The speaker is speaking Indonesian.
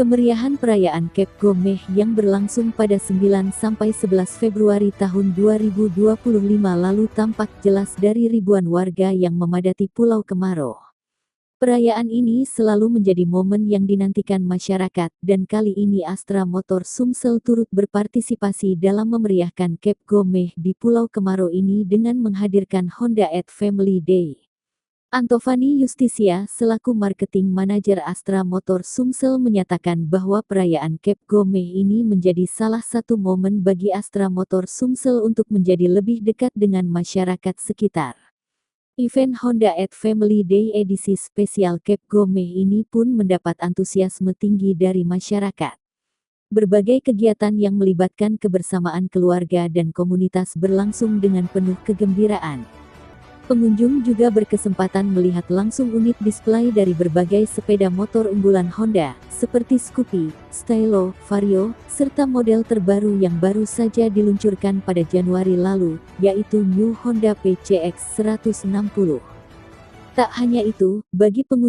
Kemeriahan perayaan Cap Gomeh yang berlangsung pada 9-11 Februari tahun 2025 lalu tampak jelas dari ribuan warga yang memadati Pulau Kemarau. Perayaan ini selalu menjadi momen yang dinantikan masyarakat, dan kali ini Astra Motor Sumsel turut berpartisipasi dalam memeriahkan Cap Gomeh di Pulau Kemarau ini dengan menghadirkan Honda at Family Day. Antovani Justisia selaku marketing manajer Astra Motor Sumsel menyatakan bahwa perayaan Cap Gomeh ini menjadi salah satu momen bagi Astra Motor Sumsel untuk menjadi lebih dekat dengan masyarakat sekitar. Event Honda at Family Day edisi spesial Cap Gomeh ini pun mendapat antusiasme tinggi dari masyarakat. Berbagai kegiatan yang melibatkan kebersamaan keluarga dan komunitas berlangsung dengan penuh kegembiraan. Pengunjung juga berkesempatan melihat langsung unit display dari berbagai sepeda motor unggulan Honda, seperti Scoopy, Stylo, Vario, serta model terbaru yang baru saja diluncurkan pada Januari lalu, yaitu New Honda PCX 160. Tak hanya itu, bagi pengunjung